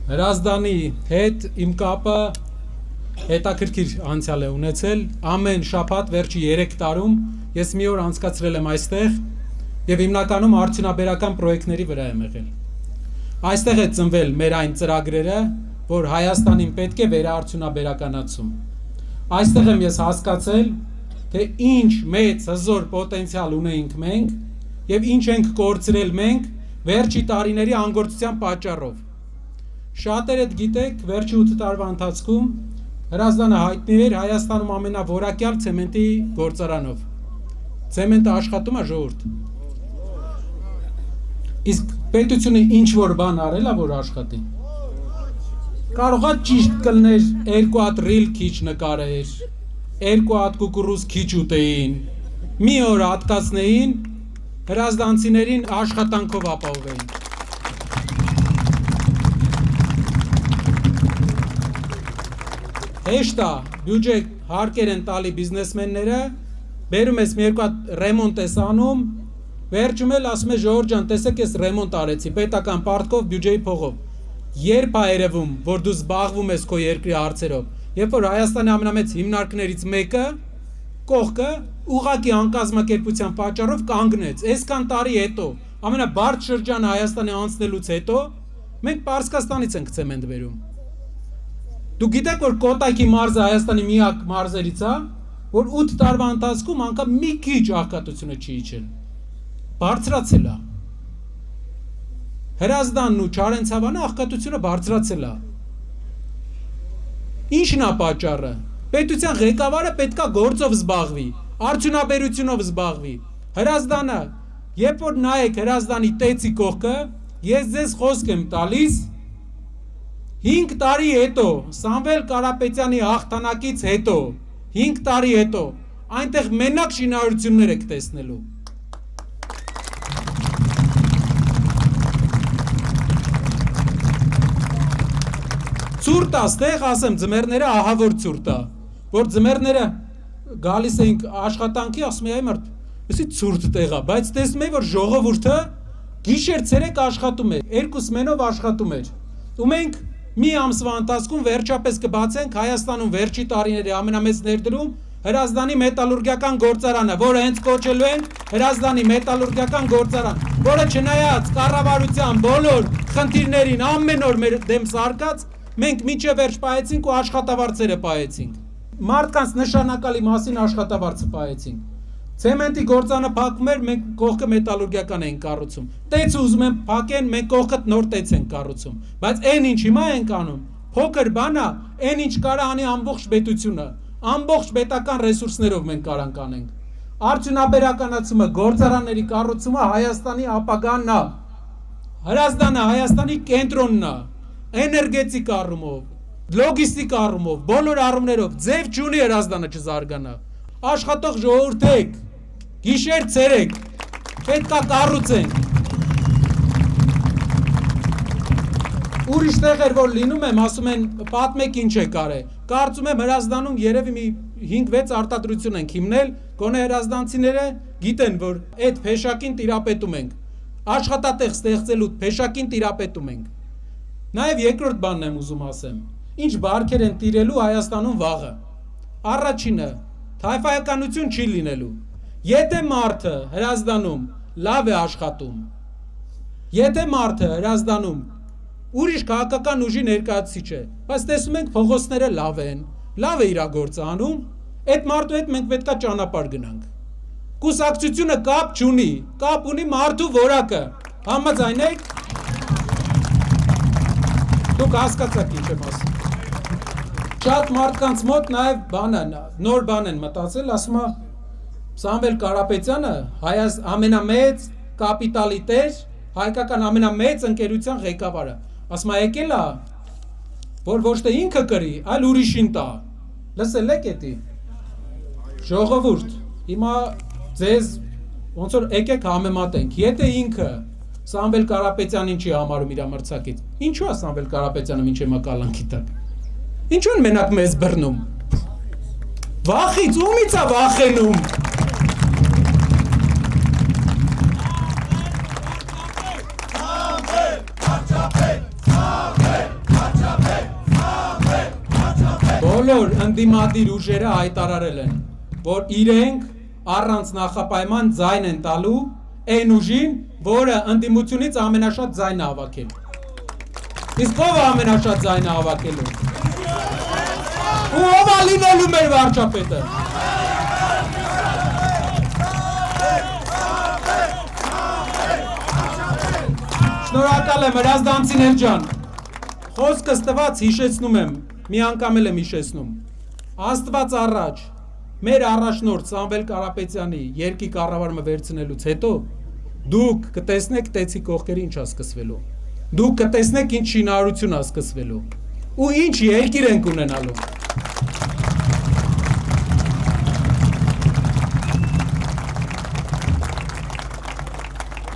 Հրազդանի հետ իմ կապը հետաքրքիր անցյալ է ունեցել, ամեն շաբաթ վերջի 3 տարում ես մի օր անցկացրել եմ այստեղ եւ հիմնականում արդյունաբերական պրոյեկտների վրա եմ եղել։ Այստեղ է ծնվել մեր այն ծրագրերը, որ Հայաստանին պետք է վերաարդյունաբերականացում։ Այստեղ եմ ես հասկացել, թե ինչ մեծ հզոր պոտենցիալ ունեինք մենք եւ ինչ ենք կորցրել մենք վերջի տարիների անգործության պատճառով։ Շատերդ գիտեք, վերջի 8 տարվա ընթացքում Հրազդանը հայտնի էր Հայաստանում ամենավորակյալ ցեմենտի գործարանով։ Ցեմենտը աշխատում է ժողովուրդ։ Իսկ պետությունը ինչ որ բան արել է, որ աշխատի։ Կարող է ճիշտ կլներ 2 հատ ռիլ քիչ նկարեր, 2 հատ կուկուռուզ քիչ ուտեին, մի օր հատկացնեին, հրազդանցիներին աշխատանքով ապահովեին։ Հեշտ է, բյուջե հարկեր են տալի բիզնեսմենները, բերում ես մի երկու հատ ռեմոնտ ես անում, վերջում էլ ասում է Ժողովուրդ ջան, տեսեք ես ռեմոնտ արեցի, պետական պարտքով, բյուջեի փողով։ Երբ է երևում, որ դու զբաղվում ես քո երկրի հարցերով, երբ որ Հայաստանի ամենամեծ հիմնարկներից մեկը կողքը ուղղակի անկազմակերպության պատճառով կանգնեց, այսքան տարի հետո, ամենաբարդ շրջանը Հայաստանի անցնելուց հետո, մենք Պարսկաստանից ենք ցեմենտ բերում։ Դու գիտեք, որ Կոտայքի մարզը Հայաստանի միակ մարզերից է, որ 8 տարվա ընթացքում անգամ մի քիչ աղքատությունը չի իջել։ Բարձրացել է։ Հրազդանն ու Չարենցավանը աղքատությունը բարձրացել է։ Ինչն է պատճառը։ Պետության ղեկավարը պետքա գործով զբաղվի, արդյունաբերությունով զբաղվի։ Հրազդանը, երբ որ նայեք Հրազդանի տեցի կողքը, ես ձեզ խոսք եմ տալիս 5 տարի հետո, Սամվել Կարապետյանի հաղթանակից հետո, 5 տարի հետո, այնտեղ մենակ շինարարություններ եք տեսնելու։ Ցուրտ է, ստեղ ասեմ, ձմեռները ահավոր ցուրտ է, որ ձմեռները գալիս էինք աշխատանքի, ասում էի մարդ, էսի ցուրտ տեղ է, բայց տեսնում էի, որ ժողովուրդը գիշեր ցերեկ աշխատում է, 2 սմենով աշխատում էր։ Ու մենք մի ամսվա ընթացքում վերջապես կբացենք Հայաստանում վերջի տարիների ամենամեծ ներդրում Հրազդանի մետալուրգիական գործարանը, որը հենց կոչելու են Հրազդանի մետալուրգիական գործարան, որը չնայած կառավարության բոլոր խնդիրներին ամեն օր մեր դեմ սարկած, մենք միջև վերջ պահեցինք ու աշխատավարձերը պահեցինք։ Մարդկանց նշանակալի մասին աշխատավարձը պահեցինք։ Ցեմենտի գործանը փակում էր, մենք կողքը մետալուրգիական ենք կառուցում։ Տեցը ուզում են փակեն, մենք կողքը նոր տեց ենք կառուցում։ Բայց այն ինչ հիմա ենք անում, փոքր բան է, այն ինչ կարա անի ամբողջ պետությունը, ամբողջ պետական ռեսուրսներով մենք կարանք անենք։ Արդյունաբերականացումը, գործարանների կառուցումը Հայաստանի ապագան է։ Հրազդանը Հայաստանի կենտրոնն է, էներգետիկ առումով, լոգիստիկ առումով, բոլոր առումներով, ձև չունի Հրազդանը չզարգանա։ Աշխատող ժողովուրդ եք, գիշեր ցերեկ, պետքա կառուցենք։ Ուրիշ տեղեր որ լինում եմ, ասում են պատմեք ինչ եք արել։ Կարծում եմ Հրազդանում երևի մի 5-6 արտադրություն ենք հիմնել, գոնե հրազդանցիները գիտեն, որ այդ փեշակին տիրապետում ենք։ Աշխատատեղ ստեղծելու փեշակին տիրապետում ենք։ Նաև երկրորդ բանն եմ ուզում ասեմ։ Ինչ բարքեր են տիրելու Հայաստանում վաղը։ Առաջինը թայֆայականություն չի լինելու։ Եթե մարդը Հրազդանում լավ է աշխատում, եթե մարդը Հրազդանում ուրիշ քաղաքական ուժի ներկայացուցիչ է, բայց տեսնում ենք փողոցները լավ են, լավ է իր գործը անում, այդ մարդու հետ մենք պետքա ճանապարհ գնանք։ Կուսակցությունը կապ չունի, կապ ունի մարդու որակը։ Համաձայն եք։ Դուք հասկացաք ինչ եմ ասում։ Շատ մարդկանց մոտ նաև բանը, նոր բան են մտածել, ասում է Սամվել Կարապետյանը ամենամեծ կապիտալի տեր, հայկական ամենամեծ ընկերության ղեկավարը, ասում է եկել է, որ ոչ թե ինքը կրի, այլ ուրիշին տա, լսել եք էդի, ժողովուրդ, հիմա ձեզ ոնց որ եկեք համեմատենք, եթե ինքը Սամվել Կարապետյանին չի համարում իր մրցակից, ինչու է Սամվել Կարապետյանը մինչև հիմա կալանքի տակ, ինչու են մենակ մեզ բռնում, վախից, ումից է վախենում, Սամվել, բոլոր ընդդիմադիր ուժերը հայտարարել են, որ իրենք առանց նախապայման ձայն են տալու այն ուժին, որը ընդդիմությունից ամենաշատ ձայնը հավաքել։ Իսկ ով է ամենաշատ ձայնը հավաքելու։ Ու ով է լինելու մեր վարչապետը։ Շնորհակալ եմ Հրազդանցիներ ջան, խոսքս տված հիշեցնում եմ, մի անգամ էլ եմ հիշեցնում, Աստված առաջ, մեր առաջնորդ Սամվել Կարապետյանի երկի կառավարումը վերցնելուց հետո, դուք կտեսնեք Տեցի կողքերի ինչ է սկսվելու, դուք կտեսնեք ինչ շինարարություն է սկսվելու, ու ինչ երկիր ենք ունենալու։